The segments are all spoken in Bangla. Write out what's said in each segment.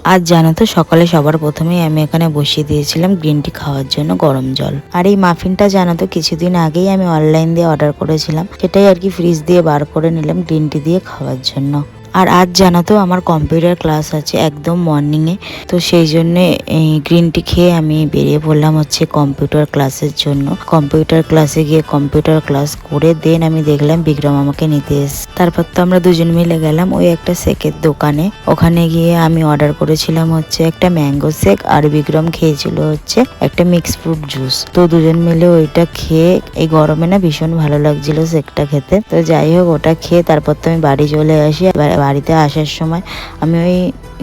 আজ জানো তো সকালে সবার প্রথমেই আমি এখানে বসিয়ে দিয়েছিলাম গ্রিন টি খাওয়ার জন্য গরম জল। আর এই মাফিনটা জানো তো কিছুদিন আগেই আমি অনলাইন দিয়ে অর্ডার করেছিলাম, সেটাই আর কি ফ্রিজ দিয়ে বার করে নিলাম গ্রিন টি দিয়ে খাওয়ার জন্য। আর আজ জানো তো আমার কম্পিউটার ক্লাস আছে একদম মর্নিংয়ে, তো সেই জন্যে এই গ্রিন টি খেয়ে আমি বেরিয়ে পড়লাম হচ্ছে কম্পিউটার ক্লাসের জন্য। কম্পিউটার ক্লাসে গিয়ে কম্পিউটার ক্লাস করে দেন আমি দেখলাম বিক্রম আমাকে নিতে এসে। তারপর তো আমরা দুজন মিলে গেলাম ওই একটা শেকের দোকানে। ওখানে গিয়ে আমি অর্ডার করেছিলাম হচ্ছে একটা ম্যাঙ্গো শেক, আর বিক্রম খেয়েছিল হচ্ছে একটা মিক্স ফ্রুট জুস। তো দুজন মিলে ওইটা খেয়ে, এই গরমে না ভীষণ ভালো লাগছিল শেকটা খেতে। তো যাই হোক ওটা খেয়ে তারপর তো আমি বাড়ি চলে আসি। বাড়িতে আসার সময় আমি ওই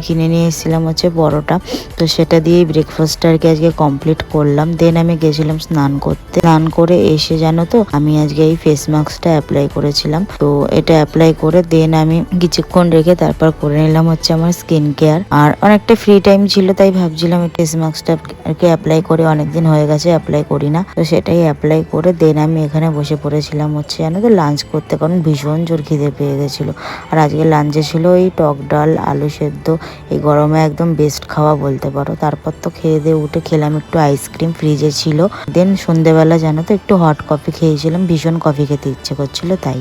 কিনে নিয়ে এসেছিলাম হচ্ছে পরোটা, তো সেটা দিয়েই ব্রেকফাস্টটা আর কি আজকে কমপ্লিট করলাম। দেন আমি গেছিলাম স্নান করতে। স্নান করে এসে জানো তো আমি আজকে এই ফেস মাস্কটা অ্যাপ্লাই করেছিলাম। তো এটা অ্যাপ্লাই করে দেন আমি কিছুক্ষণ রেখে তারপর করে নিলাম হচ্ছে আমার স্কিন কেয়ার। আর অনেকটা ফ্রি টাইম ছিল, তাই ভাবছিলাম এই ফেস মাস্কটা আর কি অ্যাপ্লাই করে, অনেকদিন হয়ে গেছে অ্যাপ্লাই করি না। তো সেটাই অ্যাপ্লাই করে দেন আমি এখানে বসে পড়েছিলাম হচ্ছে জানো তো লাঞ্চ করতে, কারণ ভীষণ জোর খিদে পেয়ে গেছিলো। আর আজকে লাঞ্চে ছিল এই টক ডাল, আলু সেদ্ধ। এই গরমে একদম বেস্ট খাওয়া বলতে পারো। তারপর তো খেয়ে দিয়ে উঠে খেলাম একটু আইসক্রিম, ফ্রিজে ছিল। দেন সন্ধেবেলা জানো তো একটু হট কফি খেয়েছিলাম, ভীষণ কফি খেতে ইচ্ছে করছিল তাই।